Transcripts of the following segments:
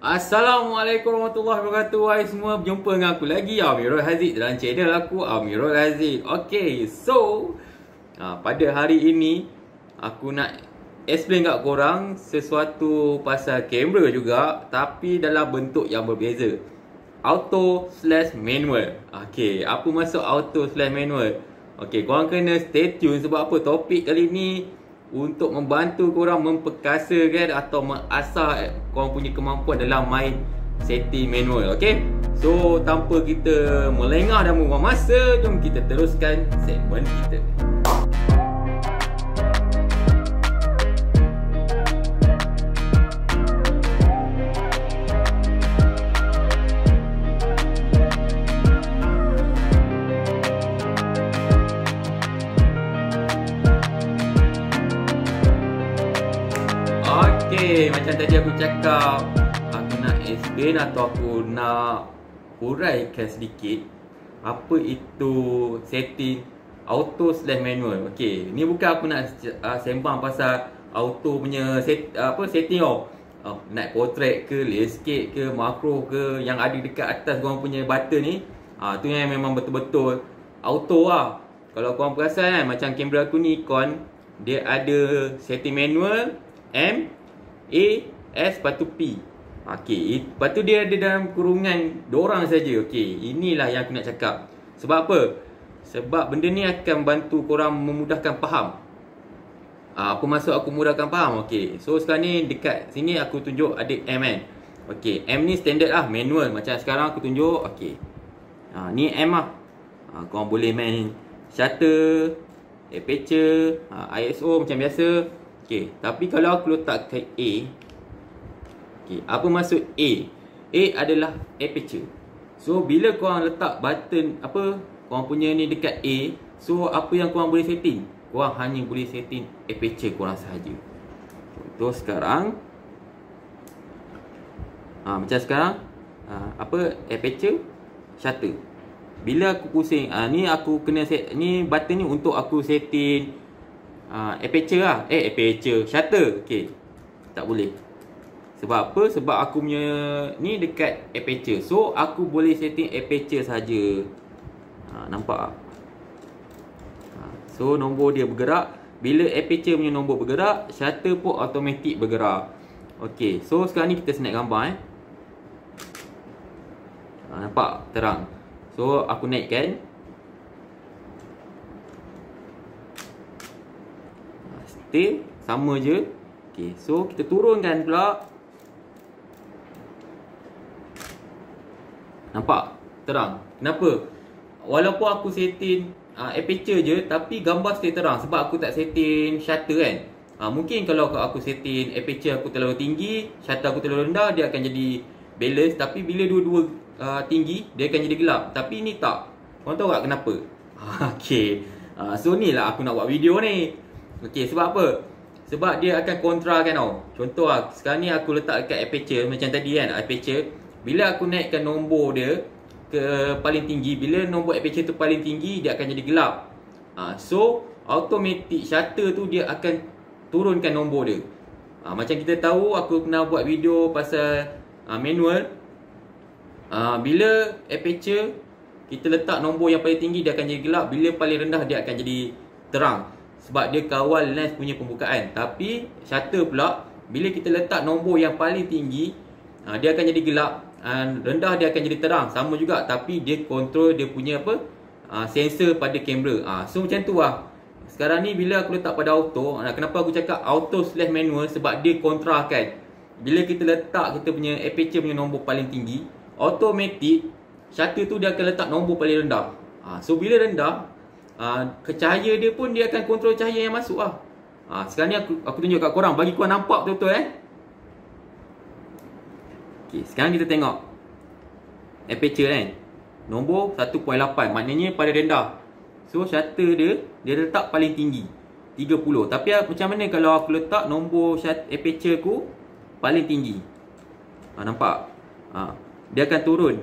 Assalamualaikum warahmatullahi wabarakatuh. Hai semua, berjumpa dengan aku lagi, Amirul Haziq, dalam channel aku, Amirul Haziq. Okay, so pada hari ini aku nak explain kat korang sesuatu pasal kamera juga, tapi dalam bentuk yang berbeza. Auto slash manual. Okay, apa maksud auto slash manual? Okay, korang kena stay tune sebab apa? Topik kali ni untuk membantu korang memperkasakan atau mengasah korang punya kemampuan dalam main setting manual. Okay, so tanpa kita melengah dan membuang masa, jom kita teruskan segmen kita. Okay, macam tadi aku cakap, aku nak explain atau aku nak huraikan sedikit apa itu setting auto slash manual. Okay, ni bukan aku nak sembang pasal auto punya setting naik portrait ke, landscape ke, makro ke, yang ada dekat atas korang punya button ni. Tu yang memang betul-betul auto lah. Kalau korang perasan kan, macam kamera aku ni Nikon, dia ada setting manual M, A, S, lepas tu P. Okay, lepas tu dia ada dalam kurungan dorang saja. Okay, inilah yang aku nak cakap. Sebab apa? Sebab benda ni akan bantu korang memudahkan faham. Apa maksud aku mudahkan faham? Okay, so sekarang ni dekat sini aku tunjuk ada M kan. Okay, M ni standard lah, manual. Macam sekarang aku tunjuk. Okay, ni M lah. Korang boleh main shutter, aperture, ISO macam biasa. Okay, tapi kalau aku letak ke A, okay, apa maksud A? A adalah aperture. So bila korang letak button korang punya ni dekat A, so apa yang korang boleh setting? Korang hanya boleh setting aperture korang sahaja. Contoh sekarang, macam sekarang, aperture, shutter. Bila aku pusing, ni aku kena set, ni button ni untuk aku setting aperture lah. Aperture, shutter. Okay, tak boleh. Sebab apa? Sebab aku punya ni dekat aperture. So aku boleh setting aperture saja. Nampak tak? So nombor dia bergerak. Bila aperture punya nombor bergerak, shutter pun automatik bergerak. Okay, so sekarang ni kita snap gambar nampak terang. So aku naikkan. Sama je. Okay, so kita turunkan pula. Nampak? Terang. Kenapa? Walaupun aku setting aperture je, tapi gambar stay terang. Sebab aku tak setting shutter kan. Mungkin kalau aku setting aperture aku terlalu tinggi, shutter aku terlalu rendah, dia akan jadi balance. Tapi bila dua-dua tinggi, dia akan jadi gelap. Tapi ni tak. Korang tahu tak kenapa? Okay, so ni lah aku nak buat video ni. Okay, sebab apa? Sebab dia akan kontra kan tau. Contoh lah, sekarang ni aku letak dekat aperture macam tadi kan, aperture. Bila aku naikkan nombor dia ke paling tinggi, bila nombor aperture tu paling tinggi, dia akan jadi gelap. So automatic shutter tu dia akan turunkan nombor dia. Macam kita tahu, aku pernah buat video pasal manual. Bila aperture kita letak nombor yang paling tinggi, dia akan jadi gelap. Bila paling rendah, dia akan jadi terang. Sebab dia kawal lens punya pembukaan. Tapi shutter pula, bila kita letak nombor yang paling tinggi, dia akan jadi gelap. Rendah dia akan jadi terang. Sama juga, tapi dia kontrol dia punya sensor pada kamera. So macam tu lah. Sekarang ni bila aku letak pada auto, kenapa aku cakap auto slash manual? Sebab dia kontrakan. Bila kita letak kita punya aperture punya nombor paling tinggi, automatic shutter tu dia akan letak nombor paling rendah. So bila rendah, cahaya dia pun dia akan kontrol cahaya yang masuk lah. Sekarang ni aku tunjuk kat korang, bagi korang nampak betul-betul Okay, sekarang kita tengok aperture kan, nombor 1.8, maknanya pada rendah. So shutter dia letak paling tinggi 30. Tapi macam mana kalau aku letak nombor aperture ku paling tinggi? Nampak? Dia akan turun.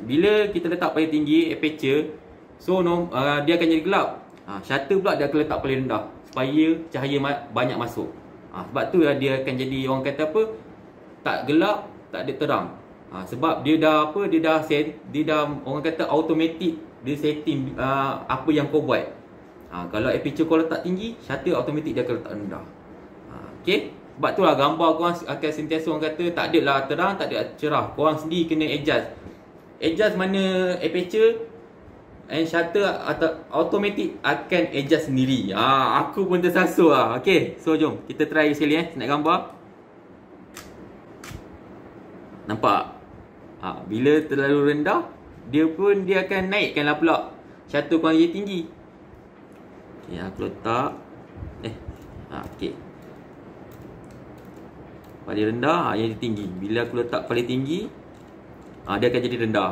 Bila kita letak paling tinggi aperture, so dia akan jadi gelap. Shutter pula dia akan letak paling rendah supaya cahaya banyak masuk. Sebab tu dia akan jadi, orang kata apa, tak gelap, tak ada terang. Sebab dia dah apa, dia dah orang kata automatic dia setting apa yang kau buat. Kalau aperture kau letak tinggi, shutter automatic dia akan letak rendah. Okay, sebab tu lah gambar korang akan sentiasa orang kata tak ada lah terang, tak ada cerah. Korang sendiri kena adjust mana aperture and shutter atau automatic akan adjust sendiri. Aku pun tersasul lah. Okay, so jom kita try sekali nak gambar. Nampak? Bila terlalu rendah, dia akan naikkan lah pula shutter korang jadi tinggi. Okay, aku letak okay, paling rendah jadi tinggi. Bila aku letak paling tinggi, dia akan jadi rendah.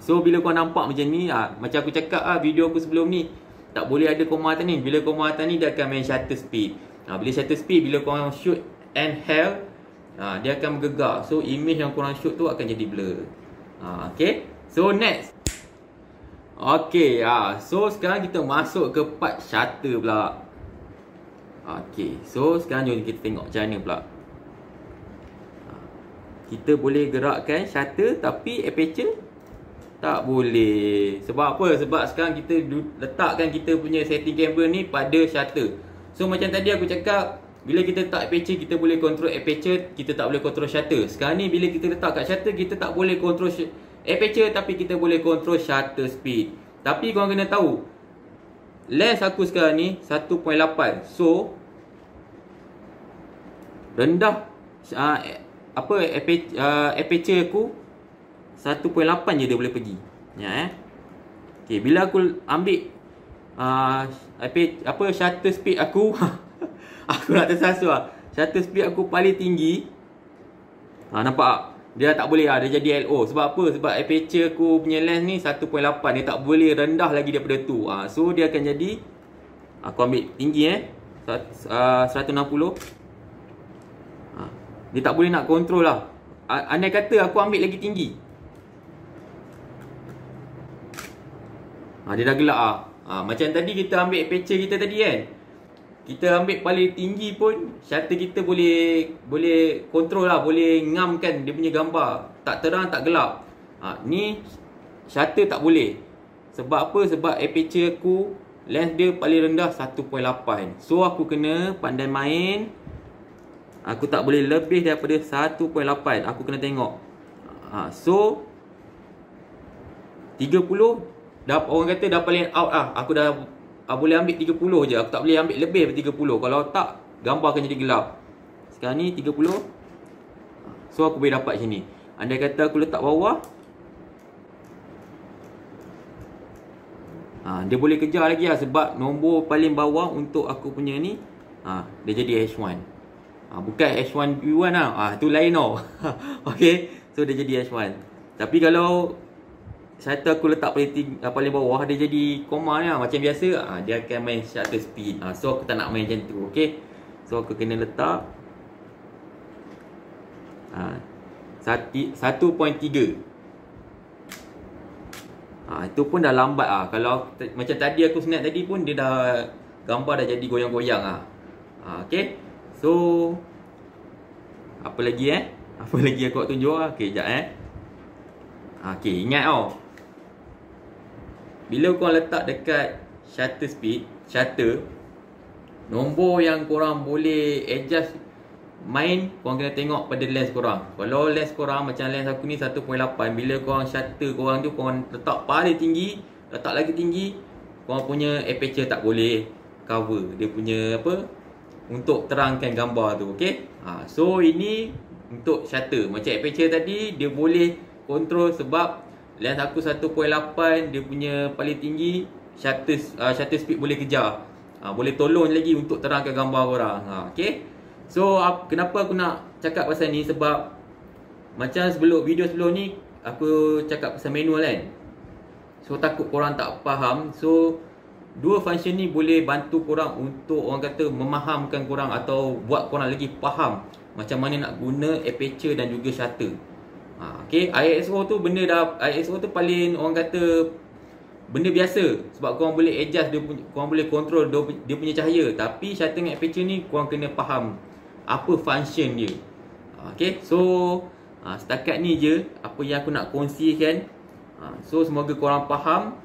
So bila kau nampak macam ni, macam aku cakap video aku sebelum ni, tak boleh ada koma atas ni. Bila koma atas ni, dia akan main shutter speed. Bila shutter speed, bila korang shoot handheld, dia akan bergegar. So image yang korang shoot tu akan jadi blur. Okay, so next. Okay, so sekarang kita masuk ke part shutter pula. Okay, so sekarang jom kita tengok macam mana pula. Kita boleh gerakkan shutter tapi aperture tak boleh. Sebab apa? Sebab sekarang kita letakkan kita punya setting kamera ni pada shutter. So macam tadi aku cakap, bila kita letak aperture, kita boleh control aperture, kita tak boleh control shutter. Sekarang ni bila kita letak kat shutter, kita tak boleh control aperture, tapi kita boleh control shutter speed. Tapi korang kena tahu, lens aku sekarang ni 1.8. So rendah aperture aku 1.8 je dia boleh pergi. Okay, bila aku ambil shutter speed aku aku nak tersasul lah. Shutter speed aku paling tinggi, nampak? Dia tak boleh dia jadi LO. Sebab apa? Sebab aperture aku punya lens ni 1.8. Dia tak boleh rendah lagi daripada tu. So dia akan jadi, aku ambil tinggi 160. Dia tak boleh nak control lah. Andai kata aku ambil lagi tinggi, dia dah gelap macam tadi kita ambil aperture kita tadi kan, kita ambil paling tinggi pun shutter kita boleh control lah, boleh ngamkan dia punya gambar, tak terang tak gelap. Ni shutter tak boleh. Sebab apa? Sebab aperture aku, lens dia paling rendah 1.8. So aku kena pandai main. Aku tak boleh lebih daripada 1.8. Aku kena tengok. So 30 dah, orang kata dah paling out lah. Aku dah boleh ambil 30 je. Aku tak boleh ambil lebih daripada 30. Kalau tak, gambar akan jadi gelap. Sekarang ni 30. So aku boleh dapat sini. Andai kata aku letak bawah, dia boleh kejar lagi lah. Sebab nombor paling bawah untuk aku punya ni, dia jadi H1. Bukan H1V1 lah. Tu lain tau. Okay, so dia jadi H1. Tapi kalau shutter aku letak paling bawah, dia jadi koma ni lah. Macam biasa, dia akan main shutter speed. So aku tak nak main macam tu. Okay, so aku kena letak 1.3. Itu pun dah lambat Kalau macam tadi aku snap tadi pun, dia dah, gambar dah jadi goyang-goyang okay, so apa lagi apa lagi aku nak tunjuk okay, sekejap okay, ingat bila korang letak dekat shutter speed, shutter, nombor yang korang boleh adjust main, korang kena tengok pada lens korang. Kalau lens korang macam lens aku ni 1.8, bila korang shutter korang tu, korang letak paling tinggi, letak lagi tinggi, korang punya aperture tak boleh cover dia punya apa, untuk terangkan gambar tu. Okay, so ini untuk shutter. Macam aperture tadi, dia boleh control sebab lens aku 1.8, dia punya paling tinggi, shutter speed boleh kejar, boleh tolong lagi untuk terangkan gambar korang. Okay, so kenapa aku nak cakap pasal ni, sebab macam video sebelum ni aku cakap pasal manual kan. So takut korang tak faham. So dua function ni boleh bantu korang untuk orang kata memahamkan korang atau buat korang lagi faham macam mana nak guna aperture dan juga shutter. Okay, ISO tu ISO tu paling orang kata benda biasa, sebab korang boleh adjust dia, korang boleh control dia punya cahaya. Tapi shutter dengan aperture ni korang kena faham apa function dia. Okay, so setakat ni je apa yang aku nak kongsikan. So semoga korang faham.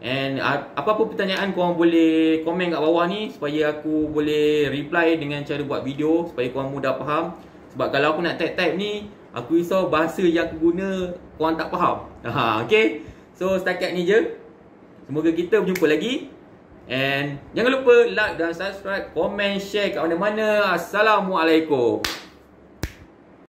And apa-apa pertanyaan korang boleh komen kat bawah ni supaya aku boleh reply dengan cara buat video supaya korang mudah faham. Sebab kalau aku nak type-type ni, aku risau bahasa yang aku guna korang tak faham. Okay, so setakat ni je. Semoga kita berjumpa lagi. And jangan lupa like dan subscribe, komen, share kat mana-mana. Assalamualaikum.